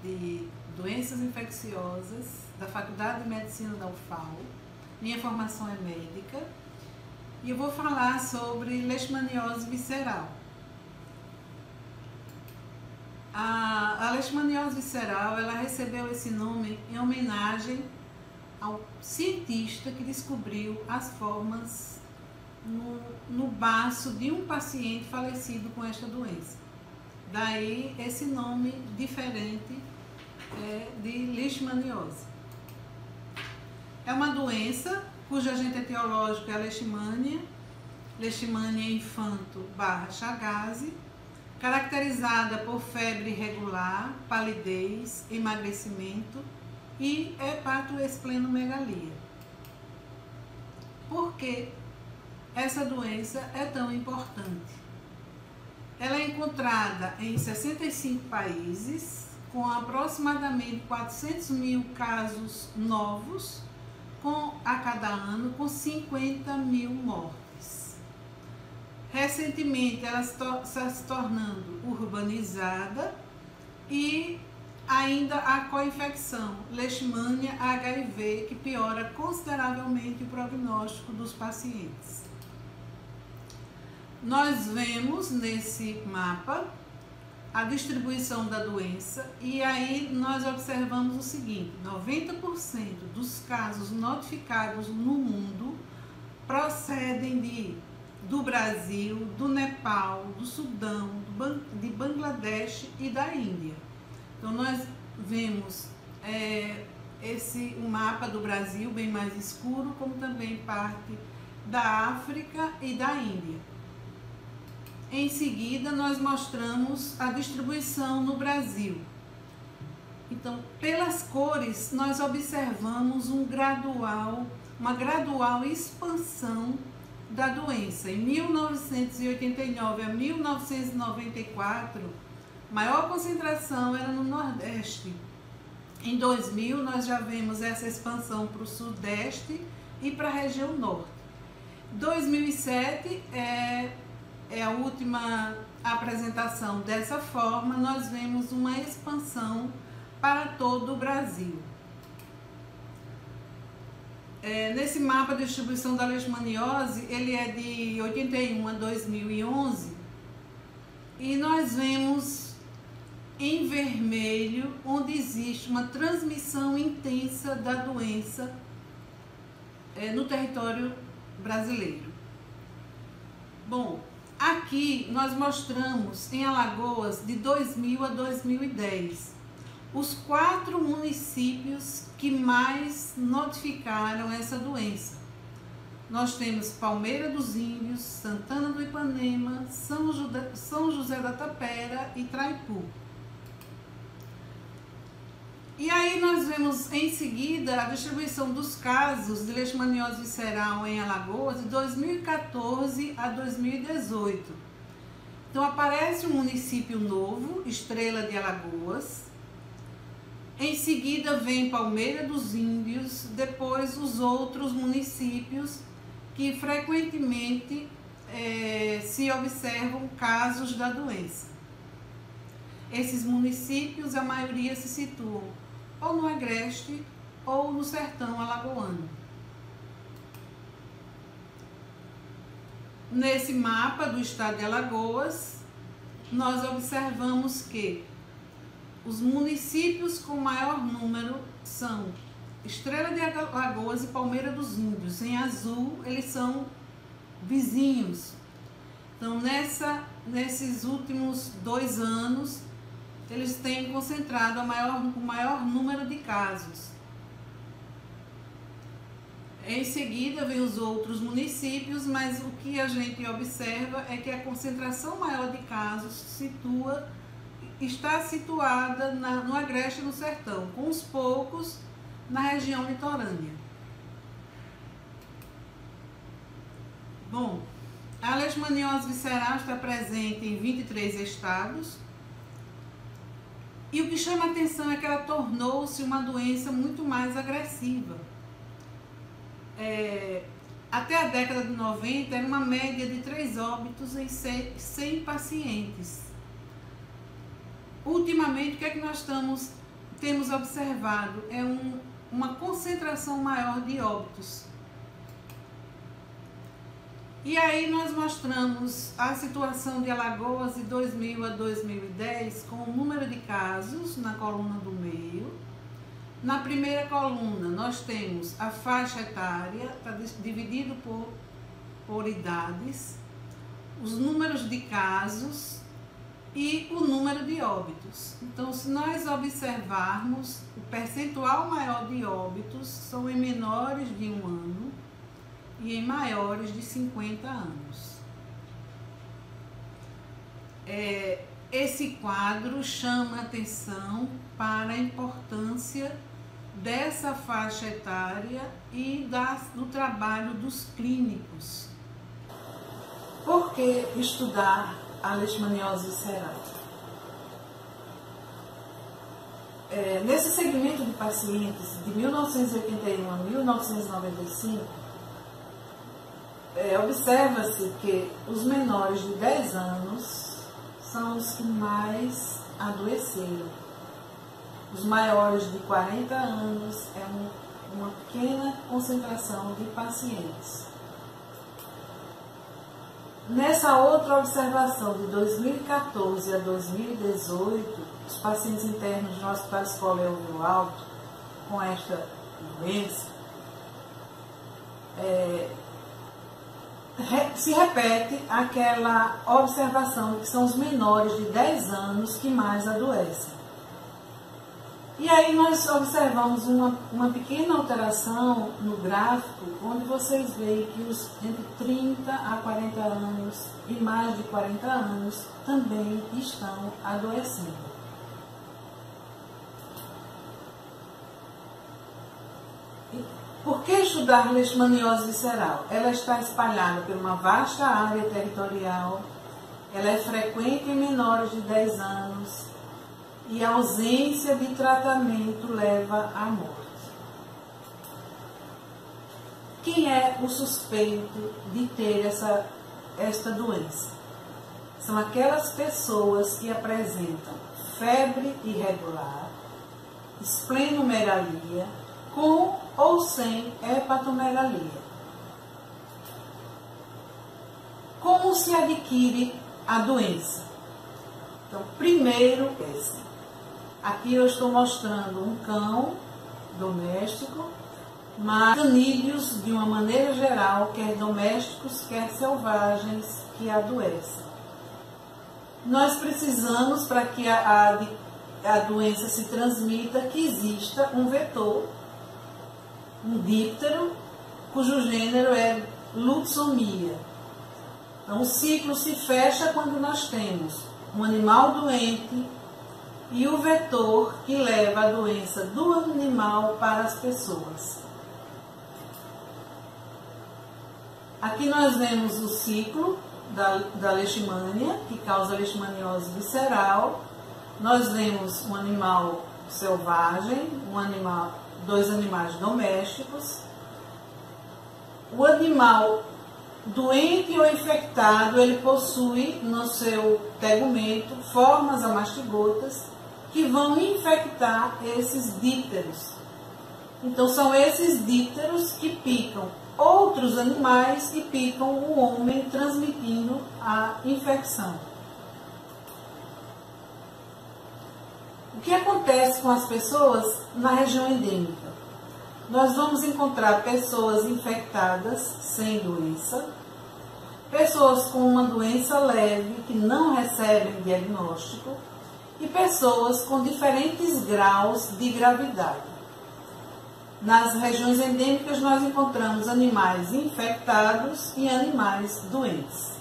de doenças infecciosas da Faculdade de Medicina da UFAL. Minha formação é médica e eu vou falar sobre leishmaniose visceral. A leishmaniose visceral, ela recebeu esse nome em homenagem ao cientista que descobriu as formas no baço de um paciente falecido com esta doença. Daí esse nome diferente de leishmaniose. É uma doença cujo agente etiológico é a leishmania infanto/Chagas, caracterizada por febre irregular, palidez, emagrecimento e hepatoesplenomegalia. Por que essa doença é tão importante? Ela é encontrada em 65 países, com aproximadamente 400 mil casos novos a cada ano, com 50 mil mortes. Recentemente, ela está se tornando urbanizada e ainda a co-infecção Leishmania HIV, que piora consideravelmente o prognóstico dos pacientes. Nós vemos nesse mapa a distribuição da doença e aí nós observamos o seguinte: 90% dos casos notificados no mundo procedem do Brasil, do Nepal, do Sudão, de Bangladesh e da Índia. Então nós vemos um mapa do Brasil bem mais escuro, como também parte da África e da Índia. Em seguida, nós mostramos a distribuição no Brasil. Então, pelas cores, nós observamos uma gradual expansão da doença. Em 1989 a 1994, maior concentração era no Nordeste. Em 2000, nós já vemos essa expansão para o Sudeste e para a região Norte. 2007 é a última apresentação dessa forma, nós vemos uma expansão para todo o Brasil. Nesse mapa de distribuição da leishmaniose, ele é de 81 a 2011 e nós vemos em vermelho onde existe uma transmissão intensa da doença no território brasileiro. Bom, aqui nós mostramos em Alagoas de 2000 a 2010 os 4 municípios que mais notificaram essa doença. Nós temos Palmeira dos Índios, Santana do Ipanema, São José da Tapera e Traipu. E aí nós vemos em seguida a distribuição dos casos de leishmaniose visceral em Alagoas de 2014 a 2018. Então aparece um município novo, Estrela de Alagoas. Em seguida vem Palmeira dos Índios, depois os outros municípios que frequentemente se observam casos da doença. Esses municípios, a maioria se situam ou no Agreste ou no sertão alagoano. Nesse mapa do estado de Alagoas, nós observamos que os municípios com maior número são Estrela de Alagoas e Palmeira dos Índios. Em azul, eles são vizinhos. Então, nesses últimos 2 anos, eles têm concentrado o maior número de casos. Em seguida, vem os outros municípios, mas o que a gente observa é que a concentração maior de casos está situada no Agreste e no Sertão, com os poucos na região litorânea. Bom, a leishmaniose visceral está presente em 23 estados. E o que chama a atenção é que ela tornou-se uma doença muito mais agressiva. Até a década de 90 era uma média de 3 óbitos em 100 pacientes. Ultimamente, o que é que nós estamos temos observado é uma concentração maior de óbitos. E aí nós mostramos a situação de Alagoas de 2000 a 2010 com o número de casos na coluna do meio. Na primeira coluna nós temos a faixa etária, está dividido por idades, os números de casos e o número de óbitos. Então, se nós observarmos, o percentual maior de óbitos são em menores de 1 ano e em maiores de 50 anos. Esse quadro chama atenção para a importância dessa faixa etária e do trabalho dos clínicos. Por que estudar a leishmaniose visceral? Nesse segmento de pacientes de 1981 a 1995, observa-se que os menores de 10 anos são os que mais adoeceram. Os maiores de 40 anos é uma pequena concentração de pacientes. Nessa outra observação de 2014 a 2018, os pacientes internos no Hospital Escola Elvio Alto com esta doença, se repete aquela observação de que são os menores de 10 anos que mais adoecem. E aí nós observamos uma pequena alteração no gráfico, onde vocês veem que os entre 30 a 40 anos e mais de 40 anos também estão adoecendo. Por que estudar leishmaniose visceral? Ela está espalhada por uma vasta área territorial, ela é frequente em menores de 10 anos e a ausência de tratamento leva à morte. Quem é o suspeito de ter esta doença? São aquelas pessoas que apresentam febre irregular, esplenomegalia, com ou sem hepatomegalia. Como se adquire a doença? Então, primeiro, aqui eu estou mostrando um cão doméstico, mas canídeos, de uma maneira geral, quer domésticos, quer selvagens, que adoecem. Nós precisamos, para que a doença se transmita, que exista um vetor, um díptero, cujo gênero é Lutzomia. Então, o ciclo se fecha quando nós temos um animal doente e o vetor que leva a doença do animal para as pessoas. Aqui nós vemos o ciclo da leishmania, que causa leishmaniose visceral. Nós vemos um animal selvagem, dois animais domésticos. O animal doente ou infectado, ele possui no seu tegumento formas amastigotas que vão infectar esses dípteros. Então, são esses dípteros que picam outros animais e picam o homem, transmitindo a infecção. O que acontece com as pessoas na região endêmica? Nós vamos encontrar pessoas infectadas sem doença, pessoas com uma doença leve que não recebem diagnóstico e pessoas com diferentes graus de gravidade. Nas regiões endêmicas nós encontramos animais infectados e animais doentes.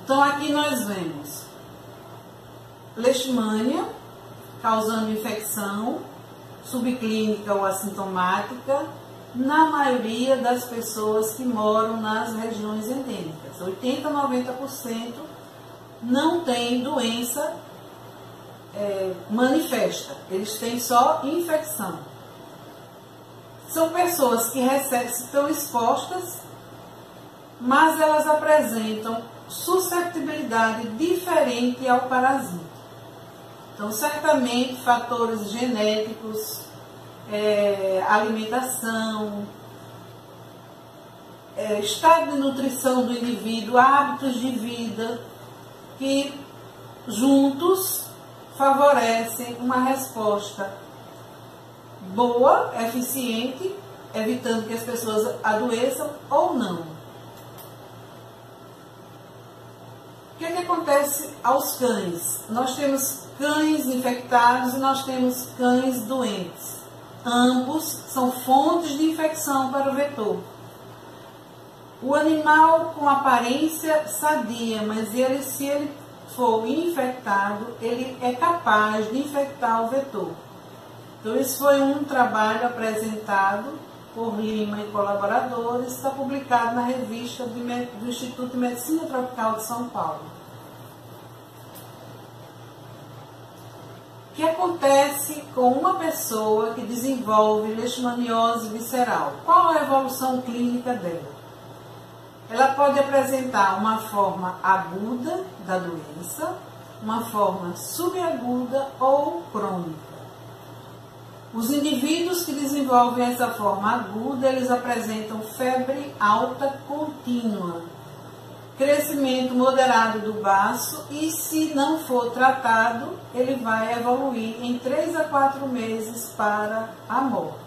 Então aqui nós vemos leishmania, causando infecção subclínica ou assintomática na maioria das pessoas que moram nas regiões endêmicas. 80% a 90% não tem doença manifesta, eles têm só infecção. São pessoas que estão expostas, mas elas apresentam suscetibilidade diferente ao parasita. Então, certamente, fatores genéticos, alimentação, estado de nutrição do indivíduo, hábitos de vida, que juntos favorecem uma resposta boa, eficiente, evitando que as pessoas adoeçam ou não. O que acontece aos cães? Nós temos cães infectados e nós temos cães doentes. Ambos são fontes de infecção para o vetor. O animal com aparência sadia, mas se ele for infectado, ele é capaz de infectar o vetor. Então, esse foi um trabalho apresentado por Lima e colaboradores, está publicado na revista do Instituto de Medicina Tropical de São Paulo. O que acontece com uma pessoa que desenvolve leishmaniose visceral? Qual a evolução clínica dela? Ela pode apresentar uma forma aguda da doença, uma forma subaguda ou crônica. Os indivíduos que desenvolvem essa forma aguda, eles apresentam febre alta contínua, crescimento moderado do baço e, se não for tratado, ele vai evoluir em 3 a 4 meses para a morte.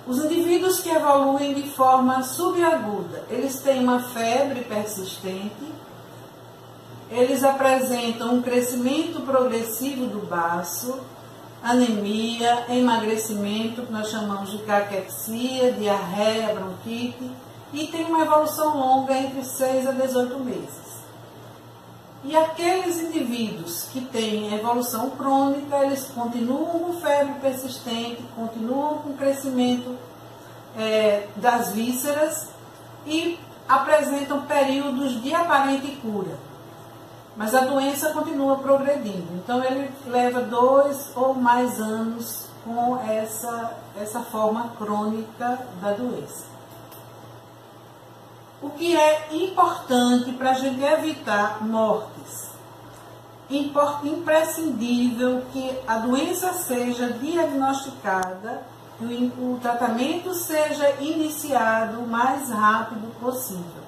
Os indivíduos que evoluem de forma subaguda, eles têm uma febre persistente, eles apresentam um crescimento progressivo do baço, anemia, emagrecimento, que nós chamamos de caquexia, diarreia, bronquite, e tem uma evolução longa entre 6 a 18 meses. E aqueles indivíduos que têm evolução crônica, eles continuam com febre persistente, continuam com crescimento das vísceras e apresentam períodos de aparente cura. Mas a doença continua progredindo. Então, ele leva 2 ou mais anos com essa forma crônica da doença. O que é importante para a gente evitar mortes? Imprescindível que a doença seja diagnosticada e o tratamento seja iniciado o mais rápido possível.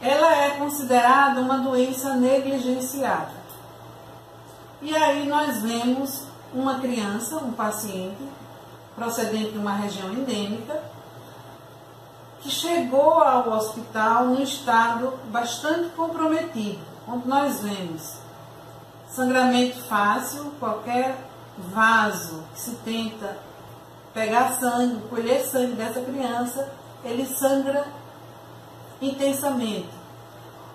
Ela é considerada uma doença negligenciada. E aí nós vemos uma criança, um paciente, procedente de uma região endêmica, que chegou ao hospital num estado bastante comprometido, onde nós vemos sangramento fácil, qualquer vaso que se tenta pegar sangue, colher sangue dessa criança, ele sangra intensamente.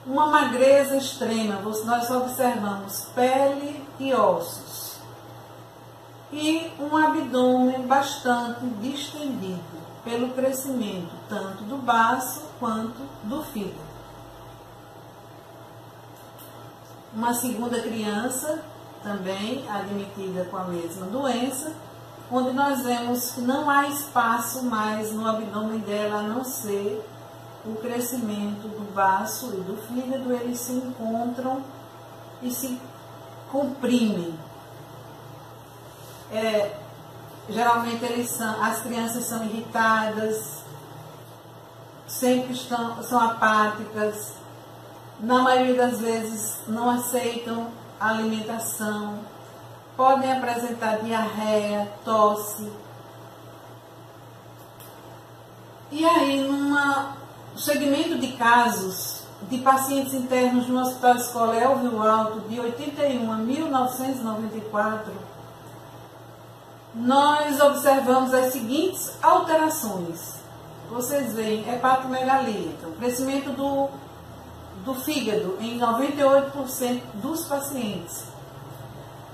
Uma magreza extrema, nós observamos pele e ossos. E um abdômen bastante distendido pelo crescimento tanto do baço quanto do fígado. Uma segunda criança, também admitida com a mesma doença, onde nós vemos que não há espaço mais no abdômen dela, a não ser o crescimento do baço e do fígado. Eles se encontram e se comprimem. Geralmente as crianças são irritadas, sempre são apáticas, na maioria das vezes não aceitam a alimentação, podem apresentar diarreia, tosse. E aí, no segmento de casos de pacientes internos no Hospital Escola Elvio Alto, de 81 a 1994, nós observamos as seguintes alterações. Vocês veem hepatomegalia, então, crescimento do fígado em 98% dos pacientes.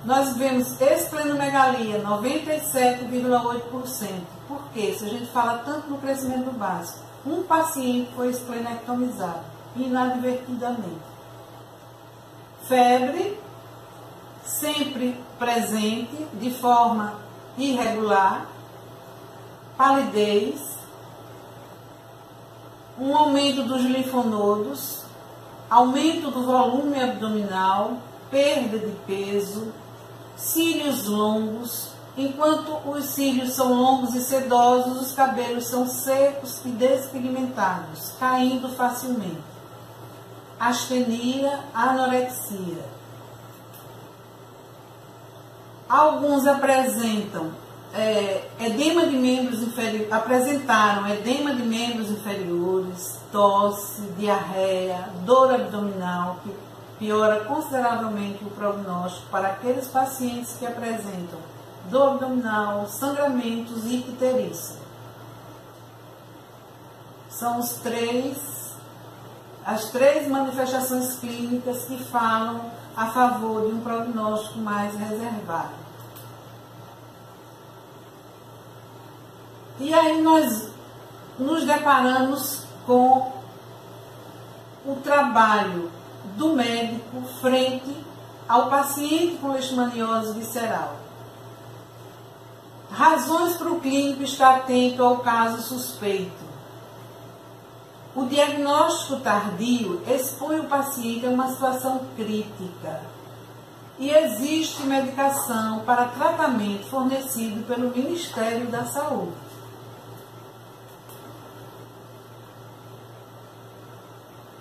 Nós vemos esplenomegalia, 97,8%. Por quê? Se a gente fala tanto no crescimento do baço, um paciente foi esplenectomizado, inadvertidamente. Febre, sempre presente, de forma irregular, palidez, um aumento dos linfonodos, aumento do volume abdominal, perda de peso, cílios longos. Enquanto os cílios são longos e sedosos, os cabelos são secos e despigmentados, caindo facilmente. Astenia, anorexia. Alguns apresentaram edema de membros inferiores, tosse, diarreia, dor abdominal, que piora consideravelmente o prognóstico para aqueles pacientes que apresentam dor abdominal, sangramentos e icterícia. São as três manifestações clínicas que falam a favor de um prognóstico mais reservado. E aí nós nos deparamos com o trabalho do médico frente ao paciente com leishmaniose visceral. Razões para o clínico estar atento ao caso suspeito. O diagnóstico tardio expõe o paciente a uma situação crítica e existe medicação para tratamento fornecido pelo Ministério da Saúde.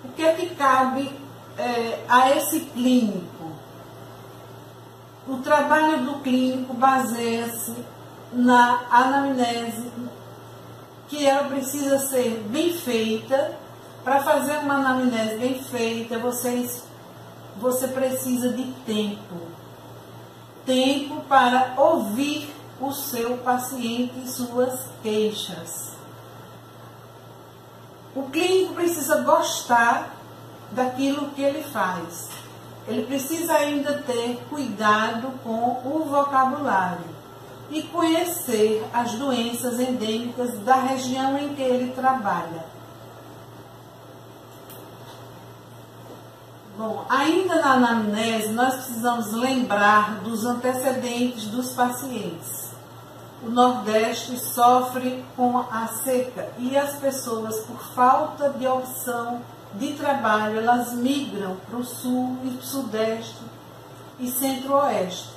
O que é que cabe a esse clínico? O trabalho do clínico baseia-se na anamnese, que ela precisa ser bem feita. Para fazer uma anamnese bem feita, você precisa de tempo. Tempo para ouvir o seu paciente e suas queixas. O clínico precisa gostar daquilo que ele faz. Ele precisa ainda ter cuidado com o vocabulário e conhecer as doenças endêmicas da região em que ele trabalha. Bom, ainda na anamnese, nós precisamos lembrar dos antecedentes dos pacientes. O Nordeste sofre com a seca e as pessoas, por falta de opção de trabalho, elas migram para o Sul e Sudeste e Centro-Oeste.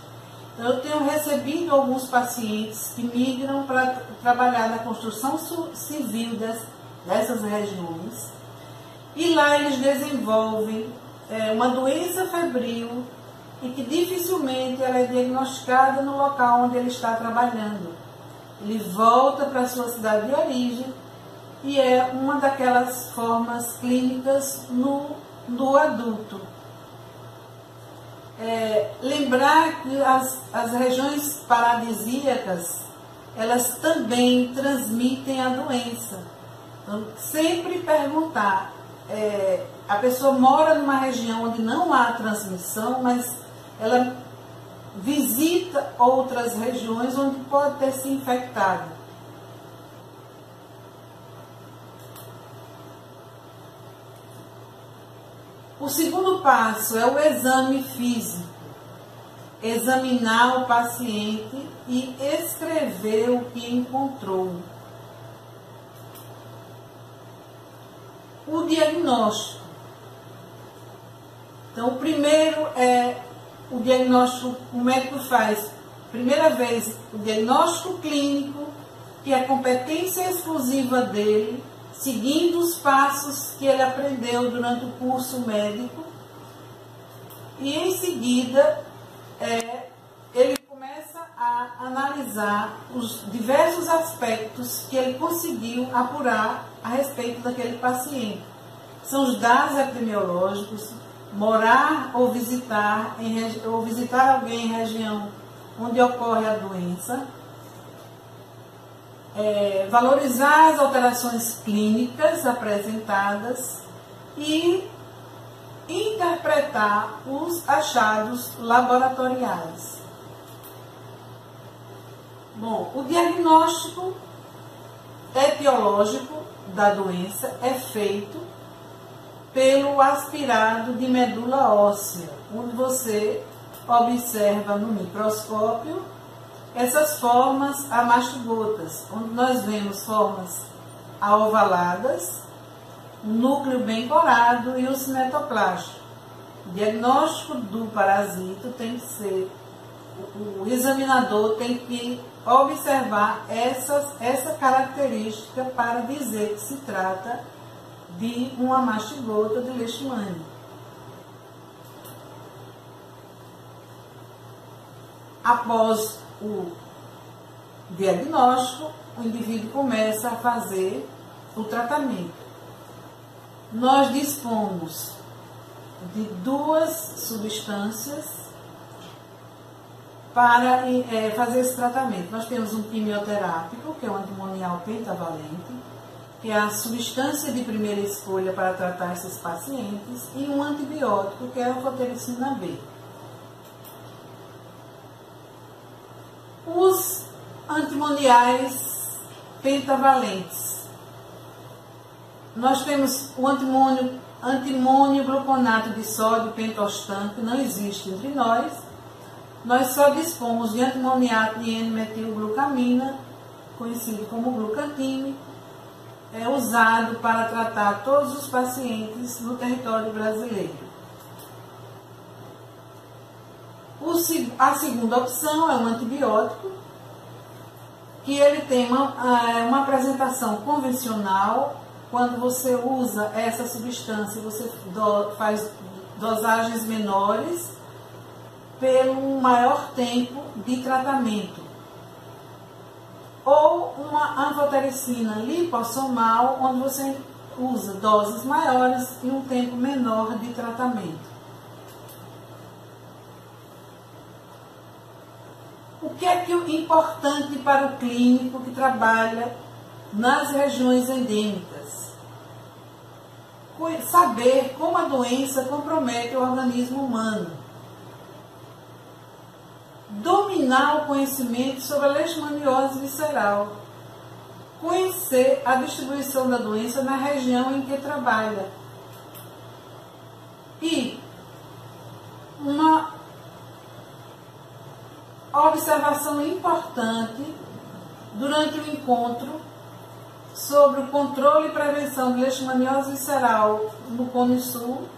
Eu tenho recebido alguns pacientes que migram para trabalhar na construção civil dessas regiões e lá eles desenvolvem uma doença febril e que dificilmente ela é diagnosticada no local onde ele está trabalhando. Ele volta para a sua cidade de origem e é uma daquelas formas clínicas no adulto. Lembrar que as regiões paradisíacas, elas também transmitem a doença. Então, sempre perguntar, a pessoa mora numa região onde não há transmissão, mas ela visita outras regiões onde pode ter se infectado. O segundo passo é o exame físico. Examinar o paciente e escrever o que encontrou. O diagnóstico. Então, o primeiro é o diagnóstico, o médico faz, primeira vez, o diagnóstico clínico, que é a competência exclusiva dele, seguindo os passos que ele aprendeu durante o curso médico, e em seguida ele começa a analisar os diversos aspectos que ele conseguiu apurar a respeito daquele paciente. São os dados epidemiológicos, morar ou visitar alguém em região onde ocorre a doença, valorizar as alterações clínicas apresentadas e interpretar os achados laboratoriais. Bom, o diagnóstico etiológico da doença é feito pelo aspirado de medula óssea, onde você observa no microscópio essas formas amastigotas, onde nós vemos formas aovaladas, o núcleo bem corado e o cinetoclasto. O diagnóstico do parasito tem que ser, o examinador tem que observar essa característica para dizer que se trata de uma mastigota de leishmania. Após o diagnóstico, o indivíduo começa a fazer o tratamento. Nós dispomos de 2 substâncias para fazer esse tratamento. Nós temos um quimioterápico, que é o antimonial pentavalente, que é a substância de primeira escolha para tratar esses pacientes, e um antibiótico, que é a anfotericina B. Os antimoniais pentavalentes. Nós temos o antimônio gluconato de sódio pentostan, que não existe entre nós. Nós só dispomos de antimoniato de N-metilglucamina, conhecido como glucantime, é usado para tratar todos os pacientes no território brasileiro. A segunda opção é um antibiótico, que ele tem uma apresentação convencional. Quando você usa essa substância, você faz dosagens menores pelo maior tempo de tratamento. Ou uma anfotericina lipossomal, onde você usa doses maiores e um tempo menor de tratamento. O que é importante para o clínico que trabalha nas regiões endêmicas? Saber como a doença compromete o organismo humano. Dominar o conhecimento sobre a leishmaniose visceral. Conhecer a distribuição da doença na região em que trabalha. E uma observação importante durante o encontro sobre o controle e prevenção de leishmaniose visceral no Cone Sul,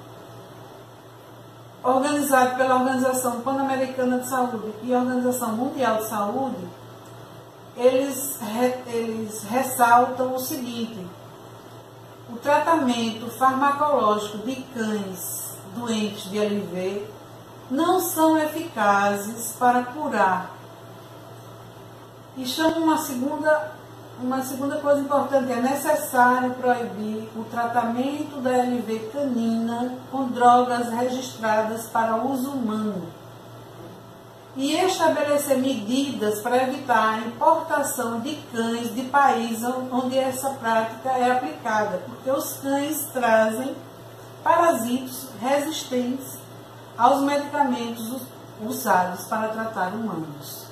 organizado pela Organização Pan-Americana de Saúde e a Organização Mundial de Saúde, eles ressaltam o seguinte: o tratamento farmacológico de cães doentes de LV não são eficazes para curar. E chamam uma segunda coisa importante: é necessário proibir o tratamento da LV canina com drogas registradas para uso humano e estabelecer medidas para evitar a importação de cães de países onde essa prática é aplicada, porque os cães trazem parasitos resistentes aos medicamentos usados para tratar humanos.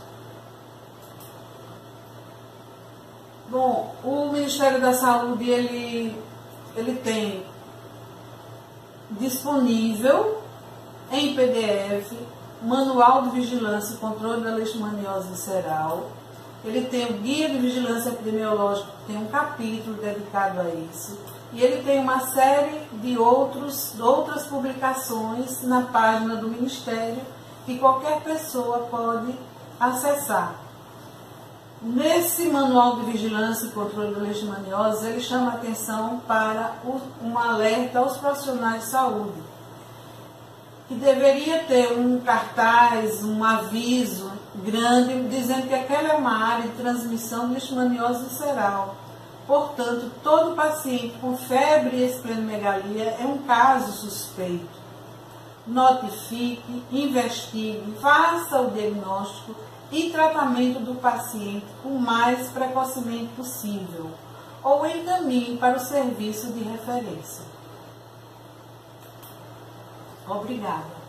Bom, o Ministério da Saúde ele tem disponível em PDF Manual de Vigilância e Controle da Leishmaniose Visceral. Ele tem o Guia de Vigilância Epidemiológica, que tem um capítulo dedicado a isso. E ele tem uma série de outras publicações na página do Ministério que qualquer pessoa pode acessar. Nesse Manual de Vigilância e Controle da Leishmaniose, ele chama a atenção para um alerta aos profissionais de saúde, que deveria ter um cartaz, um aviso grande, dizendo que aquela é uma área de transmissão de leishmaniose visceral. Portanto, todo paciente com febre e esplenomegalia é um caso suspeito. Notifique, investigue, faça o diagnóstico e tratamento do paciente o mais precocemente possível, ou encaminhe para o serviço de referência. Obrigada.